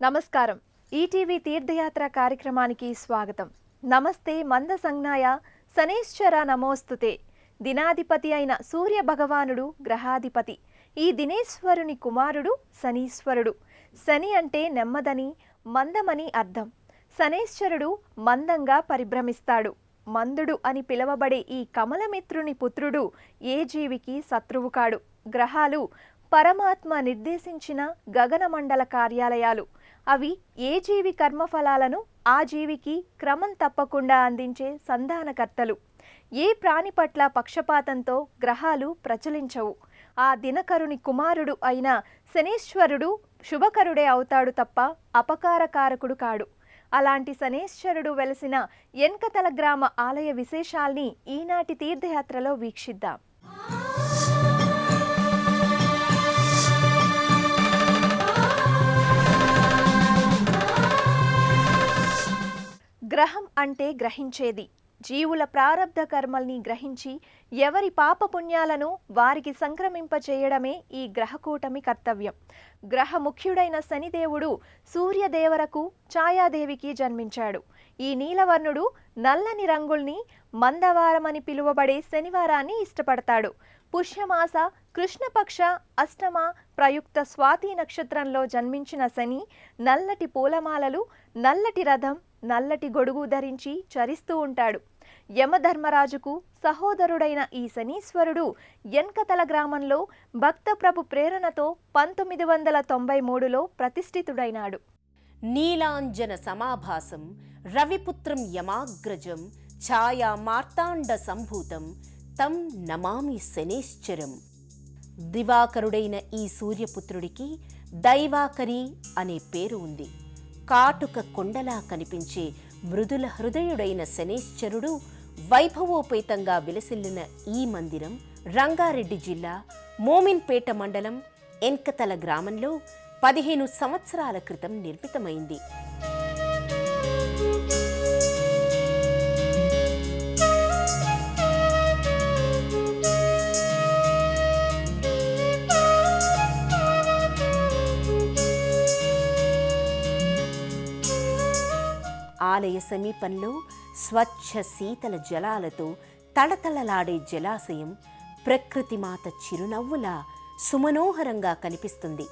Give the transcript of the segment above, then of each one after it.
నమస్కారం. ఈటీవీ తీర్థయాత్ర కార్యక్రమానికి స్వాగతం. నమస్తే మంద సంజ్ఞాయ శనేశ్వర నమోస్తుతే. దినాధిపతి అయిన సూర్య భగవానుడు గ్రహాధిపతి. ఈ దినేశ్వరుని కుమారుడు శనీశ్వరుడు. శని అంటే నెమ్మదని, మందమని అర్థం. శనేశ్వరుడు మందంగా పరిభ్రమిస్తాడు. మందుడు అని పిలువబడే ఈ కమలమిత్రుని పుత్రుడు ఏ జీవికి శత్రువు కాడు. గ్రహాలు పరమాత్మ నిర్దేశించిన గగనమండల కార్యాలయాలు. అవి ఏ జీవి కర్మఫలాలను ఆ జీవికి క్రమం తప్పకుండా అందించే సంధానకర్తలు. ఏ ప్రాణి పట్ల పక్షపాతంతో గ్రహాలు ప్రచలించవు. ఆ దినకరుని కుమారుడు అయిన శనేశ్వరుడు శుభకరుడే అవుతాడు తప్ప అపకారకారకుడు కాడు. అలాంటి శనేశ్వరుడు వెలసిన ఎన్కతల గ్రామ ఆలయ విశేషాల్ని ఈనాటి తీర్థయాత్రలో వీక్షిద్దాం. గ్రహం అంటే గ్రహించేది. జీవుల ప్రారబ్ధ కర్మల్ని గ్రహించి ఎవరి పాపపుణ్యాలను వారికి సంక్రమింపచేయడమే ఈ గ్రహకూటమి కర్తవ్యం. గ్రహ ముఖ్యుడైన శనిదేవుడు సూర్యదేవరకు ఛాయాదేవికి జన్మించాడు. ఈ నీలవర్ణుడు నల్లని రంగుల్ని మందవారమని పిలువబడే శనివారాన్ని ఇష్టపడతాడు. పుష్యమాస కృష్ణపక్ష అష్టమ ప్రయుక్త స్వాతి నక్షత్రంలో జన్మించిన శని నల్లటి పూలమాలలు, నల్లటి రథం, నల్లటి గొడుగు ధరించి చరిస్తూ ఉంటాడు. యమధర్మరాజుకు సహోదరుడైన ఈ శనీశ్వరుడు ఎన్కతల గ్రామంలో భక్త ప్రభు ప్రేరణతో 1993లో ప్రతిష్ఠితుడైనాడు. నీలాంజన సమాభాసం రవిపుత్రం యమాగ్రజం ఛాయా మార్తాండ సంభూతం తం నమామి శనేశ్వరం. దివాకరుడైన ఈ సూర్యపుత్రుడికి దైవాకరి అనే పేరు ఉంది. కాటుక కొండలా కనిపించే మృదుల హృదయుడైన శనేశ్వరుడు వైభవోపేతంగా విలసిల్లిన ఈ మందిరం రంగారెడ్డి జిల్లా మోమిన్పేట మండలం ఎన్కతల గ్రామంలో 15 సంవత్సరాల క్రితం నిర్మితమైంది. ఆలయ సమీపంలో స్వచ్ఛ శీతల జలాలతో తళతళలాడే జలాశయం ప్రకృతిమాత చిరునవ్వులా సుమనోహరంగా కనిపిస్తుంది.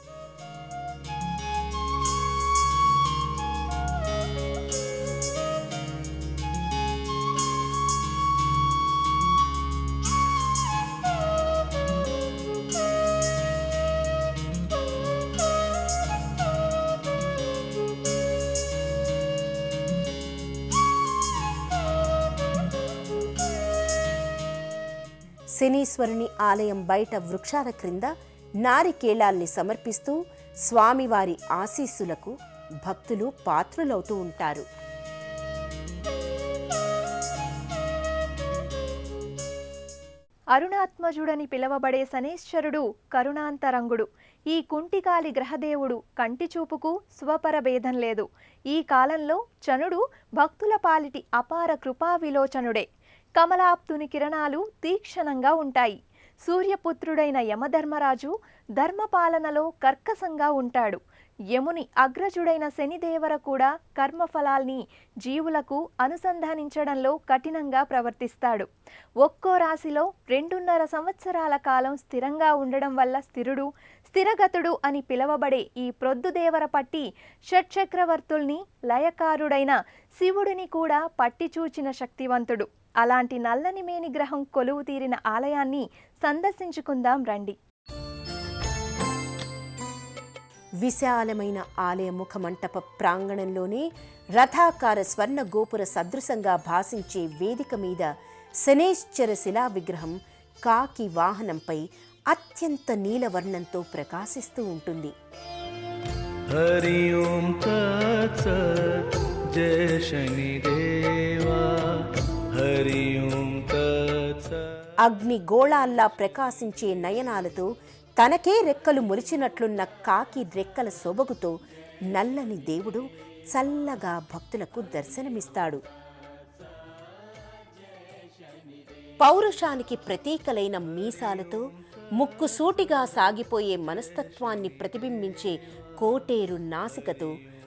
శనీశ్వరుని ఆలయం బయట వృక్షాల క్రింద నారికేళాల్ని సమర్పిస్తూ స్వామివారి ఆశీస్సులకు భక్తులు పాత్రులవుతూ ఉంటారు. అరుణాత్మజుడని పిలువబడే శనేశ్వరుడు కరుణాంతరంగుడు. ఈ కుంటికాలి గ్రహదేవుడు కంటిచూపుకు స్వపరభేదం లేదు. ఈ కాలంలో చనుడు భక్తుల పాలిటి అపార కృపా విలోచనుడే. కమలాప్తుని కిరణాలు తీక్షణంగా ఉంటాయి. సూర్యపుత్రుడైన యమధర్మరాజు ధర్మపాలనలో కర్కశంగా ఉంటాడు. యముని అగ్రజుడైన శనిదేవర కూడా కర్మఫలాల్ని జీవులకు అనుసంధానించడంలో కఠినంగా ప్రవర్తిస్తాడు. ఒక్కో రాశిలో 2.5 సంవత్సరాల కాలం స్థిరంగా ఉండడం వల్ల స్థిరుడు, స్థిరగతుడు అని పిలువబడే ఈ ప్రొద్దుదేవర పట్టి షట్చక్రవర్తుల్ని లయకారుడైన శివుడిని కూడా పట్టిచూచిన శక్తివంతుడు. అలాంటి నల్లని మేని గ్రహం కొలువు తీరిన ఆలయాన్ని సందర్శించుకుందాం రండి. విశాలమైన ఆలయ ముఖమంటప ప్రాంగణంలోనే రథాకార స్వర్ణ గోపుర సదృశంగా భాసించే వేదిక మీద శనేశ్వర శిలా విగ్రహం కాకి వాహనంపై అత్యంత నీలవర్ణంతో ప్రకాశిస్తూ ఉంటుంది. హరి ఓం తత్సత్ జయ శనిదేవా హరి ఓం తత్సత్. అగ్ని గోళాల్లా ప్రకాశించే నయనాలతో తనకే రెక్కలు మొలిచినట్లున్న కాకి రెక్కల సొబగుతో నల్లని దేవుడు చల్లగా భక్తులకు దర్శనమిస్తాడు. పౌరుషానికి ప్రతీకలైన మీసాలతో ముక్కుసూటిగా సాగిపోయే మనస్తత్వాన్ని ప్రతిబింబించే కోటేరు నాసికతో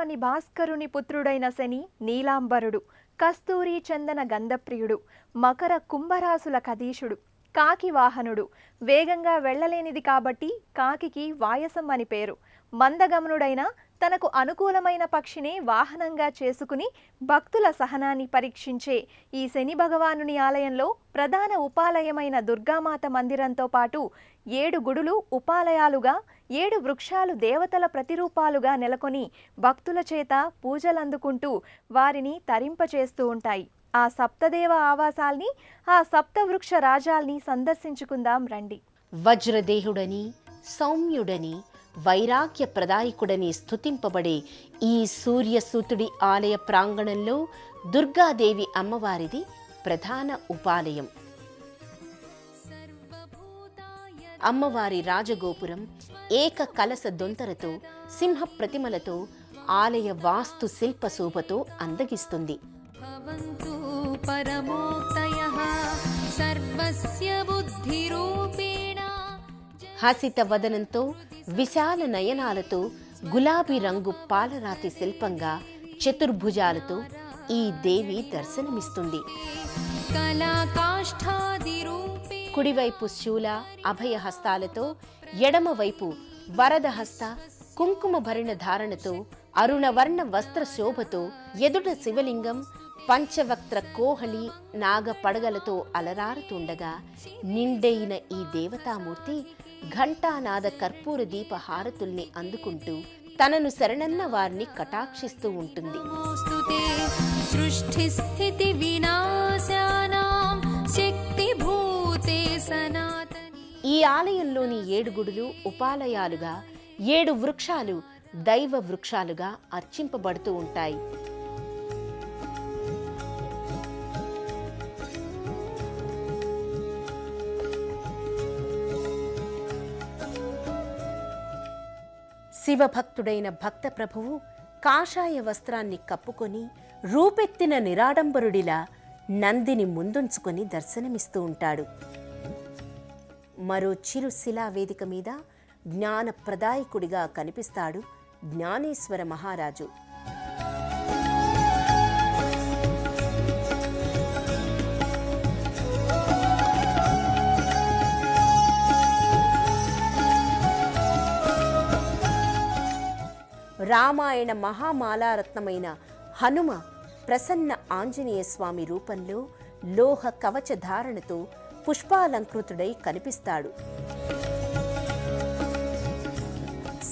చింతామణి భాస్కరుని పుత్రుడైన శని నీలాంబరుడు, కస్తూరి చందన గంధప్రియుడు, మకర కుంభరాశుల కదీశుడు, కాకి వాహనుడు. వేగంగా వెళ్ళలేనిది కాబట్టి కాకికి వాయసం అని పేరు. మందగమనుడైన తనకు అనుకూలమైన పక్షినే వాహనంగా చేసుకుని భక్తుల సహనాన్ని పరీక్షించే ఈ శని భగవానుని ఆలయంలో ప్రధాన ఉపాలయమైన దుర్గామాత మందిరంతో పాటు 7 గుడులు ఉపాలయాలుగా, 7 వృక్షాలు దేవతల ప్రతిరూపాలుగా నెలకొని భక్తుల చేత పూజలందుకుంటూ వారిని తరింపచేస్తూ ఉంటాయి. ఆ సప్తదేవ ఆవాసాల్ని, ఆ సప్తవృక్ష రాజాల్ని సందర్శించుకుందాం రండి. వజ్రదేహుడని, సౌమ్యుడని, వైరాగ్య ప్రదాయకుడని స్తుతింపబడే ఈ సూర్యసూతుడి ఆలయ ప్రాంగణంలో దుర్గాదేవి అమ్మవారిది ప్రధాన ఉపాలయం. అమ్మవారి రాజగోపురం ఏక కలస దొంతరతో, సింహ ప్రతిమలతో, ఆలయ వాస్తు శిల్ప శోభతో అందగిస్తుంది. భవంతు పరమోక్తయః సర్వస్య బుద్ధిరూపేణ. హసిత వదనంతో, విశాల నయనాలతో, గులాబీ రంగు పాలరాతి శిల్పంగా, చతుర్భుజాలతో ఈ దేవి దర్శనమిస్తుంది. కళాకాష్ఠాదిరూపే. కుడివైపు శూల అభయ హస్తాలతో, ఎడమవైపు వరదహస్త కుంకుమ భరిణ ధారణతో, అరుణవర్ణ వస్త్ర శోభతో, ఎదుట శివలింగం పంచవక్త్ర కోహళి నాగ పడగలతో అలరారుతుండగా నిండైన ఈ దేవతామూర్తి ఘంటానాద కర్పూర దీప హారతుల్ని అందుకుంటూ తనను శరణన్న వారిని కటాక్షిస్తూ ఉంటుంది. నమోస్తుతే సృష్టిస్థితి వినాశానాం శక్తిభూతే సనాతని. ఈ ఆలయంలోని 7 గుడులు ఉపాలయాలుగా, 7 వృక్షాలు దైవ వృక్షాలుగా అర్చింపబడుతూ ఉంటాయి. శివభక్తుడైన భక్త ప్రభువు కాషాయ వస్త్రాన్ని కప్పుకొని రూపెత్తిన నిరాడంబరుడిలా నందిని ముందుంచుకొని దర్శనమిస్తూ ఉంటాడు. మరో చిరు శిలా వేదిక మీద జ్ఞాన ప్రదాయకుడిగా కనిపిస్తాడు జ్ఞానేశ్వర మహారాజు. రామాయణ మహామాలారత్నమైన హనుమ ప్రసన్న ఆంజనేయ స్వామి రూపంలో లోహ కవచ ధారణతో పుష్పాలంకృతుడై కనిపిస్తాడు.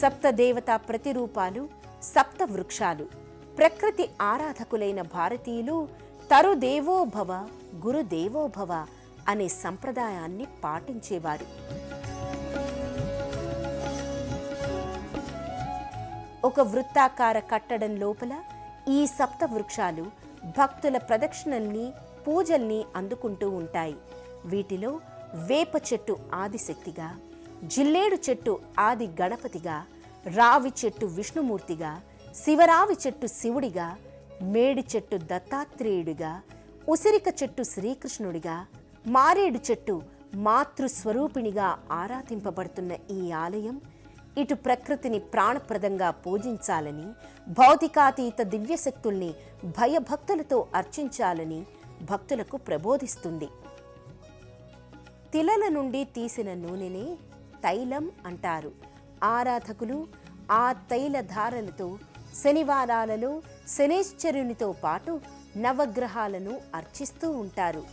సప్తదేవతా ప్రతిరూపాలు, సప్త వృక్షాలు. ప్రకృతి ఆరాధకులైన భారతీయులు తరుదేవోభవ గురుదేవోభవ అనే సంప్రదాయాన్ని పాటించేవారు. ఒక వృత్తాకార కట్టడం లోపల ఈ సప్త వృక్షాలు భక్తుల ప్రదక్షిణల్ని, పూజల్ని అందుకుంటూ ఉంటాయి. వీటిలో వేప చెట్టు ఆదిశక్తిగా, జిల్లేడు చెట్టు ఆది గణపతిగా, రావి చెట్టు విష్ణుమూర్తిగా, శివరావి చెట్టు శివుడిగా, మేడి చెట్టు దత్తాత్రేయుడిగా, ఉసిరిక చెట్టు శ్రీకృష్ణుడిగా, మారేడు చెట్టు మాతృస్వరూపిణిగా ఆరాధింపబడుతున్న ఈ ఆలయం ఇటు ప్రకృతిని ప్రాణప్రదంగా పూజించాలని, భౌతికాతీత దివ్యశక్తుల్ని భయభక్తులతో అర్చించాలని భక్తులకు ప్రబోధిస్తుంది. తిలల నుండి తీసిన నూనెనే తైలం అంటారు. ఆరాధకులు ఆ తైల ధారలతో శనివారాలలో శనేశ్వరునితో పాటు నవగ్రహాలను అర్చిస్తూ ఉంటారు.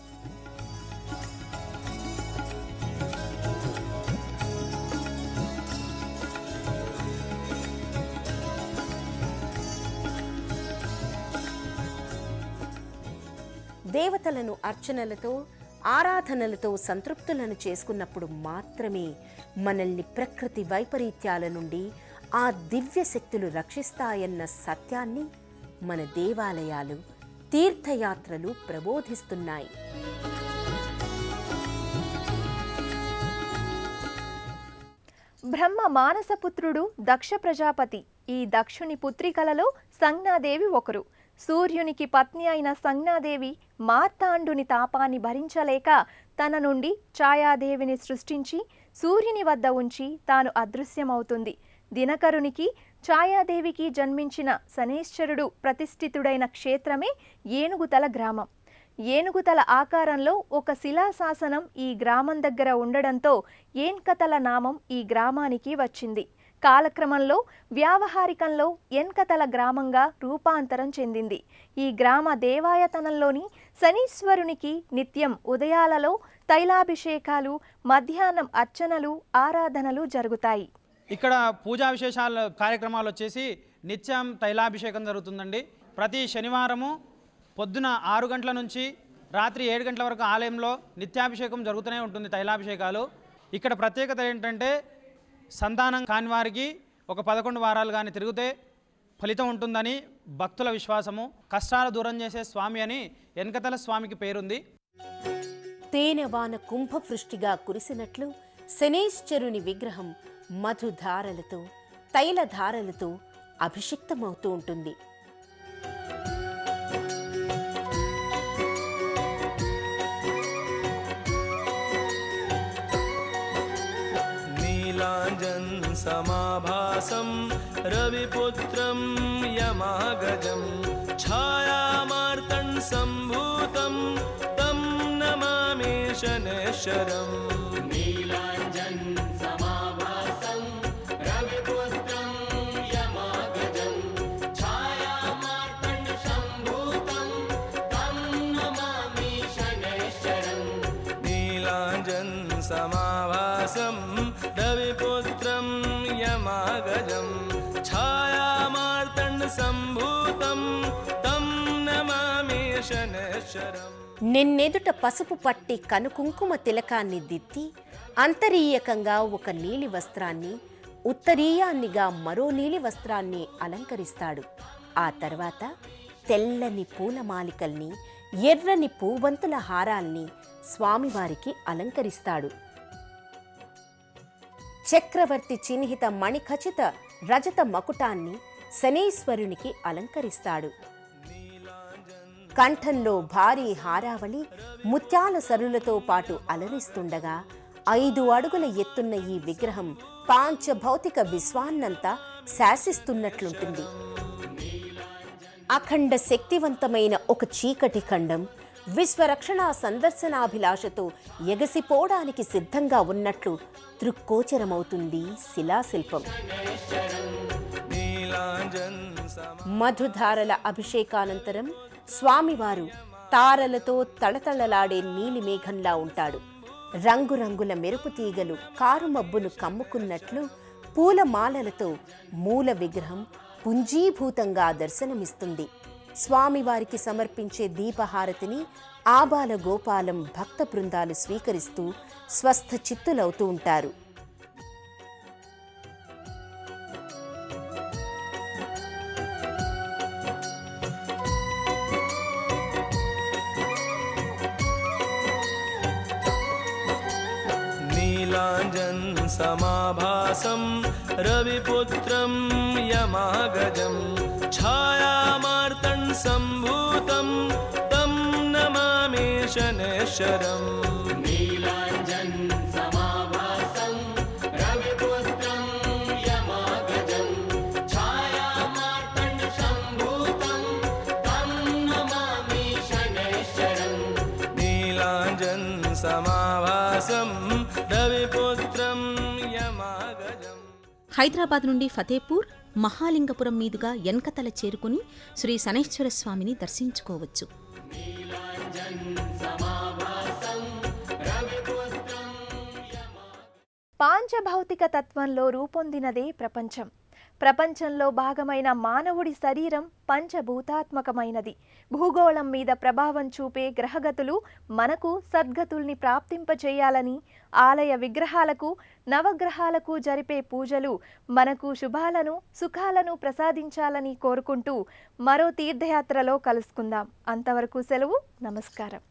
దేవతలను అర్చనలతో, ఆరాధనలతో సంతృప్తులను చేసుకున్నప్పుడు మాత్రమే మనల్ని ప్రకృతి వైపరీత్యాల నుండి ఆ దివ్య శక్తులు రక్షిస్తాయన్న సత్యాన్ని మన దేవాలయాలు, తీర్థయాత్రలు ప్రబోధిస్తున్నాయి. బ్రహ్మ మానసపుత్రుడు దక్ష ప్రజాపతి. ఈ దక్షుని పుత్రికలలో సంజ్ఞాదేవి ఒకరు. సూర్యునికి పత్ని అయిన సంజ్ఞాదేవి మార్తాండుని తాపాన్ని భరించలేక తన నుండి ఛాయాదేవిని సృష్టించి సూర్యుని వద్ద ఉంచి తాను అదృశ్యమవుతుంది. దినకరునికి ఛాయాదేవికి జన్మించిన శనేశ్వరుడు ప్రతిష్ఠితుడైన క్షేత్రమే ఏనుగుతల గ్రామం. ఏనుగుతల ఆకారంలో ఒక శిలాశాసనం ఈ గ్రామం దగ్గర ఉండడంతో ఏన్కతల నామం ఈ గ్రామానికి వచ్చింది. కాలక్రమంలో వ్యావహారికంలో ఎన్కతల గ్రామంగా రూపాంతరం చెందింది. ఈ గ్రామ దేవాయతనంలోని శనీశ్వరునికి నిత్యం ఉదయాలలో తైలాభిషేకాలు, మధ్యాహ్నం అర్చనలు, ఆరాధనలు జరుగుతాయి. ఇక్కడ పూజా విశేషాల కార్యక్రమాలు వచ్చేసి నిత్యం తైలాభిషేకం జరుగుతుందండి. ప్రతి శనివారము పొద్దున 6 గంటల నుంచి రాత్రి 7 గంటల వరకు ఆలయంలో నిత్యాభిషేకం జరుగుతూనే ఉంటుంది, తైలాభిషేకాలు. ఇక్కడ ప్రత్యేకత ఏంటంటే సంతానం కాని వారికి ఒక 11 వారాలు కానీ తిరిగితే ఫలితం ఉంటుందని భక్తుల విశ్వాసము. కష్టాలు దూరం చేసే స్వామి అని ఎన్కతల స్వామికి పేరుంది. తేనెవాన కుంభవృష్టిగా కురిసినట్లు శనేశ్వరుని విగ్రహం మధుధారలతో, తైలధారలతో అభిషిక్తమవుతూ ఉంటుంది. నీలాంజన్ సమాభాసం రవిపుత్రం యమాగజం ఛాయామార్తన్ సంభూతం తం నమామి శనేశ్వరం. నీలాంజన్ సమాభాసం రవిపుత్రం యమాగజం ఛాయామార్తండ సంభూతం తం నమామి శనేశ్వరం. నీలాంజన్ సమాభాసం రవిపుత్రం యమాగజం ఛాయామార్తండ సంభూతం తం నమామి శనేశ్వరం. నిన్నెదుట పసుపు పట్టి కనుకుంకుమ తిలకాన్ని దిద్ది అంతరీయకంగా ఒక నీలి వస్త్రాన్ని, ఉత్తరీయాన్నిగా మరో నీలి వస్త్రాన్ని అలంకరిస్తాడు. ఆ తర్వాత తెల్లని పూలమాలికల్ని, ఎర్రని పూవంతుల హారాల్ని స్వామివారికి అలంకరిస్తాడు. చక్రవర్తి చిహ్నిత మణిఖచిత రజత మకుటాన్ని శనేశ్వరునికి అలంకరిస్తాడు. కంఠంలో భారీ హారావళి ముత్యాల సరులతో పాటు అలరిస్తుండగా 5 అడుగుల ఎత్తున్న ఈ విగ్రహం పాంచభౌతిక విశ్వాన్నంతా శాసిస్తున్నట్లుంటుంది. అఖండ శక్తివంతమైన ఒక చీకటి ఖండం విశ్వరక్షణ సందర్శనాభిలాషతో ఎగసిపోవడానికి సిద్ధంగా ఉన్నట్లు దృక్కోచరమవుతుంది శిలాశిల్పం. మధుధారల అభిషేకానంతరం స్వామివారు తారలతో తళతళలాడే నీలి మేఘంలా ఉంటాడు. రంగురంగుల మెరుపు తీగలు కారుమబ్బును కమ్ముకున్నట్లు పూలమాలలతో మూల విగ్రహం పుంజీభూతంగా దర్శనమిస్తుంది. స్వామివారికి సమర్పించే దీపహారతిని ఆబాల గోపాలం భక్త బృందాలు స్వీకరిస్తూ స్వస్థ చిత్తులవుతూ ఉంటారు. నీలాంజన్ సమాభాసం రవిపుత్రం యమాగజం ఛాయామార్తన్ సంభూతం తం నమామి శనేశ్వరం. నీలాంజన్ సమాభాసం రవిపుత్రం యమాగజం ఛాయామార్తండ సంభూతం తం నమామి శనేశ్వరం. నీలాంజన్ సమాభాసం రవిపుత్రం యమాగజం. హైదరాబాద్ నుండి ఫతేపూర్, మహాలింగపురం మీదుగా ఎన్కతల చేరుకుని శ్రీ శనైశ్వర స్వామిని దర్శించుకోవచ్చు. పాంచభౌతిక తత్వంలో రూపొందినదే ప్రపంచం. ప్రపంచంలో భాగమైన మానవుడి శరీరం పంచభూతాత్మకమైనది. భూగోళం మీద ప్రభావం చూపే గ్రహగతులు మనకు సద్గతుల్ని ప్రాప్తింపచేయాలని, ఆలయ విగ్రహాలకు, నవగ్రహాలకు జరిపే పూజలు మనకు శుభాలను, సుఖాలను ప్రసాదించాలని కోరుకుంటూ మరో తీర్థయాత్రలో కలుసుకుందాం. అంతవరకు సెలవు. నమస్కారం.